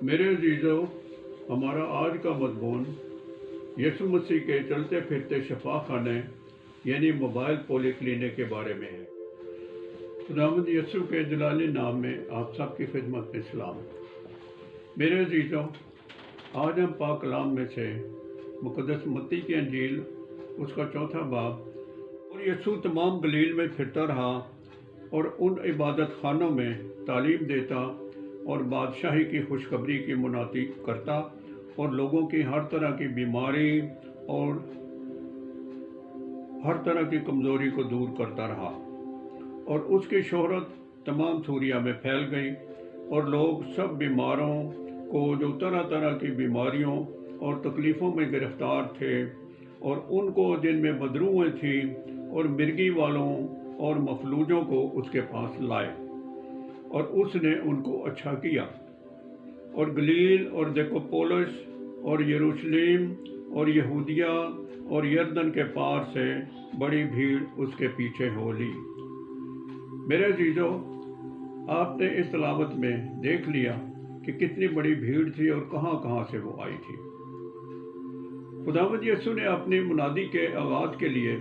میرے عزیزوں، ہمارا آج کا مضمون یسوع مسیح کے چلتے پھرتے شفا خانے یعنی موبائل پولی کلینک کے بارے میں ہے۔ خداوند یسوع کے جلالی نام میں آپ سب کی خدمت میں سلام۔ میرے عزیزوں، آج ہم پاک کلام میں سے مقدس متی کی انجیل اس کا 4 باب اور یسوع تمام گلیل میں پھرتا رہا اور ان عبادت خانوں میں تعلیم دیتا اور بادشاہی کی خوشخبری کی منادی کرتا اور لوگوں کی ہر طرح کی بیماری اور ہر طرح کی کمزوری کو دور کرتا رہا، اور اس کی شہرت تمام سوریہ میں پھیل گئی، اور لوگ سب بیماروں کو جو طرح طرح کی بیماریوں اور تکلیفوں میں گرفتار تھے اور ان کو جن میں بدروئیں تھیں اور مرگی والوں اور مفلوجوں کو اس کے پاس لائے، اور اس نے ان کو اچھا کیا۔ اور گلیل اور دیکوپولس اور یروشلم اور یہودیہ اور یردن کے پار سے بڑی بھیڑ اس کے پیچھے ہو لی۔ میرے عزیزوں، آپ نے اس تلاوت میں دیکھ لیا کہ کتنی بڑی بھیڑ تھی اور کہاں کہاں سے وہ آئی تھی۔ خداوند یسوع نے اپنی منادی کے آغاز کے لیے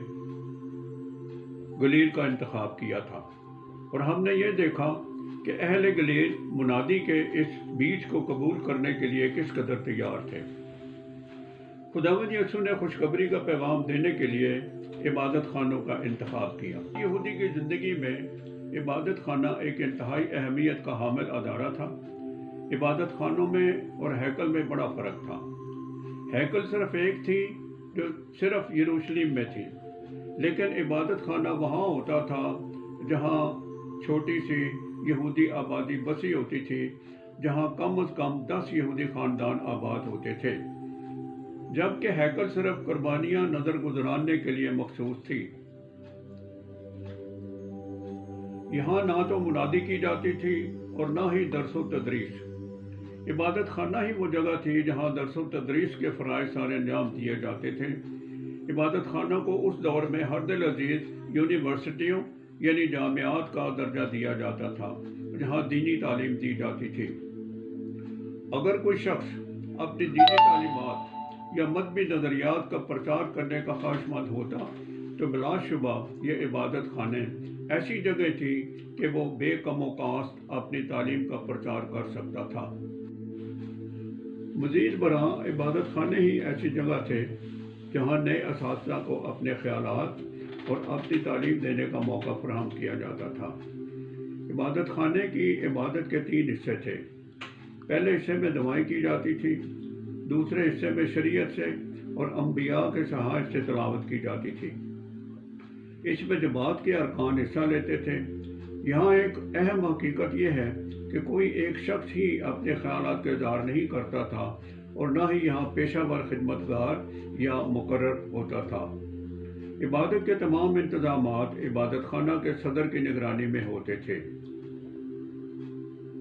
گلیل کا انتخاب کیا تھا، اور ہم نے یہ دیکھا کہ اہل گلیل منادی کے اس بیج کو قبول کرنے کے لیے کس قدر تیار تھے۔ خداوند یسوع نے خوشخبری کا پیغام دینے کے لیے عبادت خانوں کا انتخاب کیا۔ یہودی کی زندگی میں عبادت خانہ ایک انتہائی اہمیت کا حامل ادارہ تھا۔ عبادت خانوں میں اور ہیکل میں بڑا فرق تھا۔ ہیکل صرف ایک تھی جو صرف یروشلم میں تھی، لیکن عبادت خانہ وہاں ہوتا تھا جہاں چھوٹی سی یہودی آبادی بسی ہوتی تھی، جہاں کم از کم 10 یہودی خاندان آباد ہوتے تھے، جبکہ ہیکل صرف قربانیاں نظر گزارنے کے لیے مخصوص تھی۔ یہاں نہ تو منادی کی جاتی تھی اور نہ ہی درس و تدریس۔ عبادت خانہ ہی وہ جگہ تھی جہاں درس و تدریس کے فرائض سارے انجام دیے جاتے تھے۔ عبادت خانوں کو اس دور میں ہر دل عزیز یونیورسٹیوں یعنی جامعات کا درجہ دیا جاتا تھا، جہاں دینی تعلیم دی جاتی تھی۔ اگر کوئی شخص اپنی دینی تعلیمات یا مذہبی نظریات کا پرچار کرنے کا خواہش مند ہوتا تو بلا شبہ یہ عبادت خانے ایسی جگہ تھی کہ وہ بے کم و کاست اپنی تعلیم کا پرچار کر سکتا تھا۔ مزید برآں عبادت خانے ہی ایسی جگہ تھے جہاں نئے اساتذہ کو اپنے خیالات اور اپنی تعلیم دینے کا موقع فراہم کیا جاتا تھا۔ عبادت خانے کی عبادت کے 3 حصے تھے۔ پہلے حصے میں دعائیں کی جاتی تھی، دوسرے حصے میں شریعت سے اور انبیاء کے صحائف سے تلاوت کی جاتی تھی۔ اس میں جماعت کے ارکان حصہ لیتے تھے۔ یہاں ایک اہم حقیقت یہ ہے کہ کوئی ایک شخص ہی اپنے خیالات کا اظہار نہیں کرتا تھا، اور نہ ہی یہاں پیشہ ور خدمتگار یا مقرر ہوتا تھا۔ عبادت کے تمام انتظامات عبادت خانہ کے صدر کی نگرانی میں ہوتے تھے۔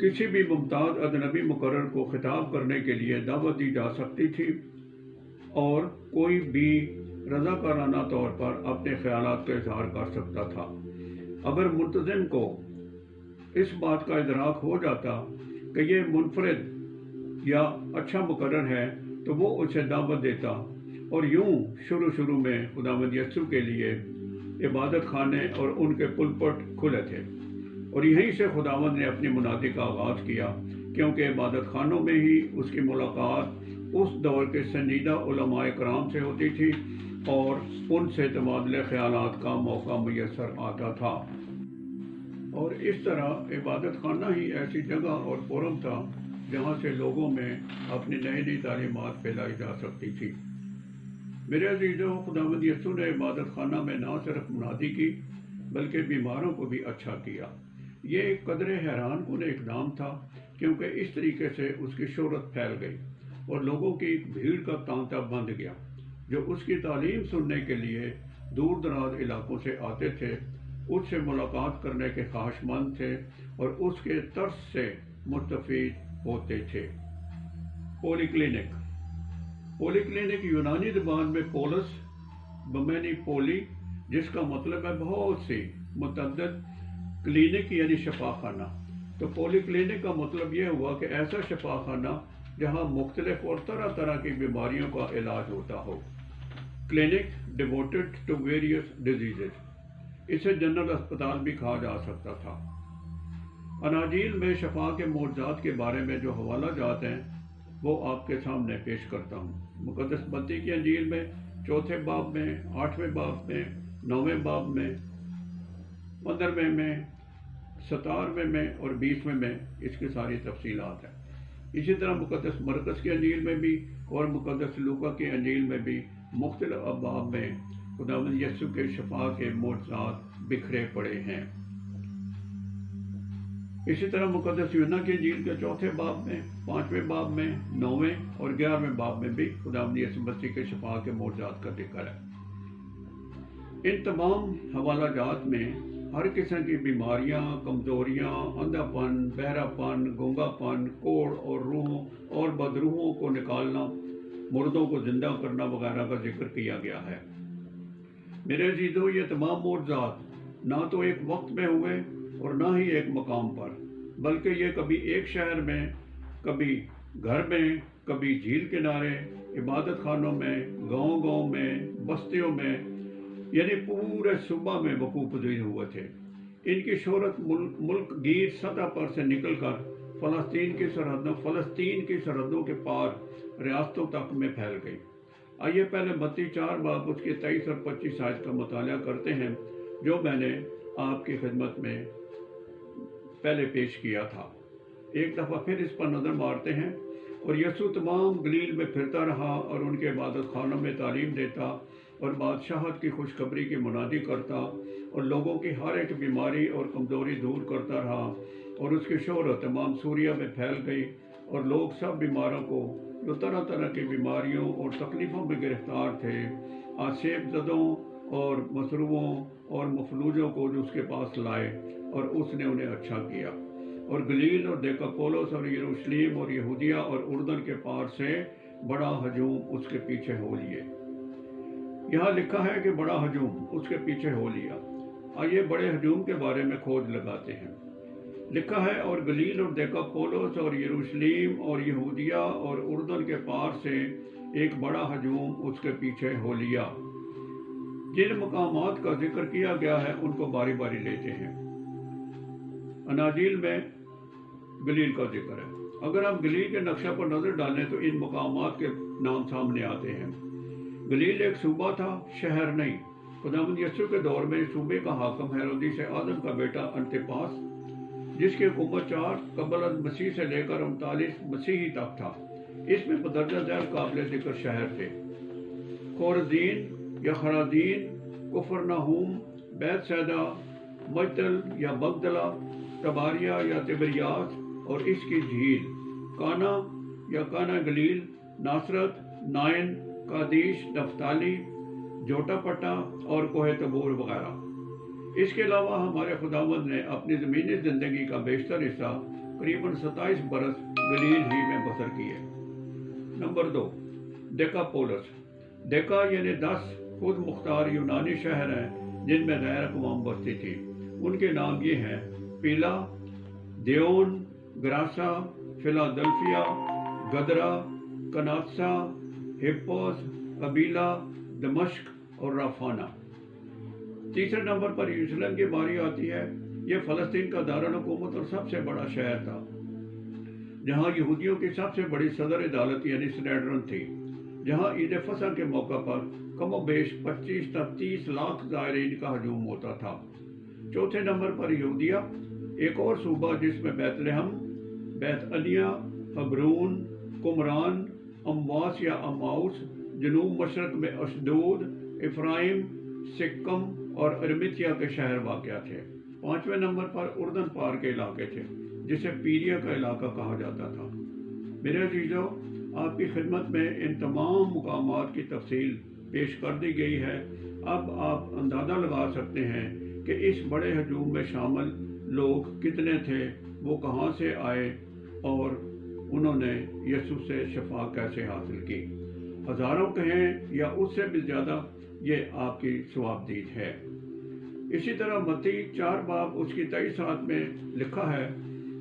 کسی بھی ممتاز اجنبی مقرر کو خطاب کرنے کے لیے دعوت دی جا سکتی تھی، اور کوئی بھی رضاکارانہ طور پر اپنے خیالات کا اظہار کر سکتا تھا۔ اگر منتظم کو اس بات کا ادراک ہو جاتا کہ یہ منفرد یا اچھا مقرر ہے تو وہ اسے دعوت دیتا، اور یوں شروع میں خداوند یسوع کے لیے عبادت خانے اور ان کے پلپٹ کھلے تھے، اور یہیں سے خداوند نے اپنی منادی کا آغاز کیا، کیونکہ عبادت خانوں میں ہی اس کی ملاقات اس دور کے سنجیدہ علماء کرام سے ہوتی تھی اور ان سے تبادلہ خیالات کا موقع میسر آتا تھا۔ اور اس طرح عبادت خانہ ہی ایسی جگہ اور فورم تھا جہاں سے لوگوں میں اپنی نئی تعلیمات پھیلائی جا سکتی تھی۔ میرے عزیزوں، خداوند یسوع نے عبادت خانہ میں نہ صرف منادی کی بلکہ بیماروں کو بھی اچھا کیا۔ یہ ایک قدر حیران کن اقدام تھا، کیونکہ اس طریقے سے اس کی شہرت پھیل گئی اور لوگوں کی بھیڑ کا تانتا بند گیا، جو اس کی تعلیم سننے کے لیے دور دراز علاقوں سے آتے تھے، اس سے ملاقات کرنے کے خواہش مند تھے اور اس کے طرز سے مستفید ہوتے تھے۔ پولی کلینک یونانی زبان میں پولس بمعنی پولی، جس کا مطلب ہے بہت سی، متعدد، کلینک یعنی شفا خانہ۔ تو پولی کلینک کا مطلب یہ ہوا کہ ایسا شفا خانہ جہاں مختلف اور طرح طرح کی بیماریوں کا علاج ہوتا ہو. Clinic devoted to various diseases. اسے جنرل اسپتال بھی کہا جا سکتا تھا. اناجیل میں شفا کے معجزات کے بارے میں جو حوالہ جات ہیں وہ آپ کے سامنے پیش کرتا ہوں. مقدس متی کی انجیل میں 4 باب میں، 8 باب میں، 9 باب میں، 15 میں، 17 میں اور 20 میں اس کی ساری تفصیلات ہیں. اسی طرح مقدس مرقس کی انجیل میں بھی اور مقدس لوکا کی انجیل میں بھی مختلف ابواب میں خداوند یسوع کے شفا کے معجزات بکھرے پڑے ہیں. اسی طرح مقدس یوحنا کی انجیل کے 4 باب میں، 5 باب میں، 9 اور 11 باب میں بھی خداوند یسوع مسیح کے شفا کے معجزات کا ذکر ہے. ان تمام حوالہ جات میں ہر قسم کی بیماریاں، کمزوریاں، اندھا پن، بہرا پن، گونگا پن، کوڑ اور روحوں اور بدروحوں کو نکالنا، مردوں کو زندہ کرنا وغیرہ کا ذکر کیا گیا ہے. میرے عزیزو، یہ تمام معجزات نہ تو ایک وقت میں ہوئے اور نہ ہی ایک مقام پر، بلکہ یہ کبھی ایک شہر میں، کبھی گھر میں، کبھی جھیل کنارے، عبادت خانوں میں، گاؤں میں، بستیوں میں، یعنی پورے صوبہ میں وقوع پذیر ہوئے تھے. ان کی شہرت ملک گیر سطح پر سے نکل کر فلسطین کی سرحدوں کے پار ریاستوں تک میں پھیل گئی. آئیے پہلے متی 4 باب اس کی 23 اور 25 آیت کا مطالعہ کرتے ہیں جو میں نے آپ کی خدمت میں پہلے پیش کیا تھا. ایک دفعہ پھر اس پر نظر مارتے ہیں. اور یسوع تمام گلیل میں پھرتا رہا اور ان کے عبادت خانوں میں تعلیم دیتا اور بادشاہت کی خوشخبری کی منادی کرتا اور لوگوں کی ہر ایک بیماری اور کمزوری دور کرتا رہا. اور اس کی شہرت تمام سوریہ میں پھیل گئی اور لوگ سب بیماروں کو جو طرح طرح کی بیماریوں اور تکلیفوں میں گرفتار تھے، آسیب زدوں اور مسروعوں اور مفلوجوں کو جو اس کے پاس لائے اور اس نے انہیں اچھا کیا. اور گلیل اور دیکاپولس اور یروشلم اور یہودیہ اور اردن کے پار سے بڑا ہجوم اس کے پیچھے ہو لیے. یہاں لکھا ہے کہ بڑا ہجوم اس کے پیچھے ہو لیا. آئیے بڑے ہجوم کے بارے میں کھوج لگاتے ہیں. لکھا ہے اور گلیل اور دیکاپولس اور یروشلم اور یہودیہ اور اردن کے پار سے ایک بڑا ہجوم اس کے پیچھے ہو لیا. جن مقامات کا ذکر کیا گیا ہے ان کو باری باری لیتے ہیں. اناجیل میں گلیل کا ذکر ہے. اگر ہم گلیل کے نقشہ پر نظر ڈالیں تو ان مقامات کے نام سامنے آتے ہیں. گلیل ایک صوبہ تھا، شہر نہیں. خداوند یسوع کے دور میں صوبے کا حاکم ہیرودیس اعظم کا بیٹا انتپاس، جس کی حکومت 4 قبل از مسیح سے لے کر 39 مسیحی تک تھا. اس میں بدرجہ ذیل قابل ذکر شہر تھے: خورزین یا خرازین، کفرناہوم، بیت سیدا، مجدل یا بغدلہ، تباریہ یا تبریاس اور اس کی جھیل، کانا یا کانا گلیل، ناصرت، نائن، قادیش، نفتالی، جوٹا پٹا اور کوہ تبور وغیرہ. اس کے علاوہ ہمارے خداوند نے اپنی زمینی زندگی کا بیشتر حصہ قریباً 27 برس گلیل ہی میں بسر کیے. نمبر 2، دیکاپولس. دیکا یعنی 10 خود مختار یونانی شہر ہیں جن میں غیر اقوام بستی تھی. ان کے نام یہ ہیں: پیلا، دیون، گراسا، فلادلفیا، گدرا، کناتسا، ہپوس، قبیلہ، دمشق اور رافانہ. تیسرے نمبر پر یروشلم کی باری آتی ہے. یہ فلسطین کا دارالحکومت اور سب سے بڑا شہر تھا، جہاں یہودیوں کی سب سے بڑی صدر عدالت یعنی سنیڈرن تھی، جہاں عید فصح کے موقع پر کم و بیش 25 تا 30 لاکھ زائرین کا ہجوم ہوتا تھا. چوتھے نمبر پر یہودیہ، ایک اور صوبہ جس میں بیت لحم، بیت عنیہ، حبرون، قمران، امواس یا اماؤس، جنوب مشرق میں اشدود، افرائیم، سکم اور ارمیتیا کے شہر واقع تھے. 5ویں نمبر پر اردن پار کے علاقے تھے جسے پیریا کا علاقہ کہا جاتا تھا. میرے عزیزو، آپ کی خدمت میں ان تمام مقامات کی تفصیل پیش کر دی گئی ہے. اب آپ اندازہ لگا سکتے ہیں کہ اس بڑے ہجوم میں شامل لوگ کتنے تھے، وہ کہاں سے آئے اور انہوں نے یسوع سے شفا کیسے حاصل کی. ہزاروں کہیں یا اس سے بھی زیادہ، یہ آپ کی ثوابدید ہے. اسی طرح متی 4 باب اس کی 23 آیت میں لکھا ہے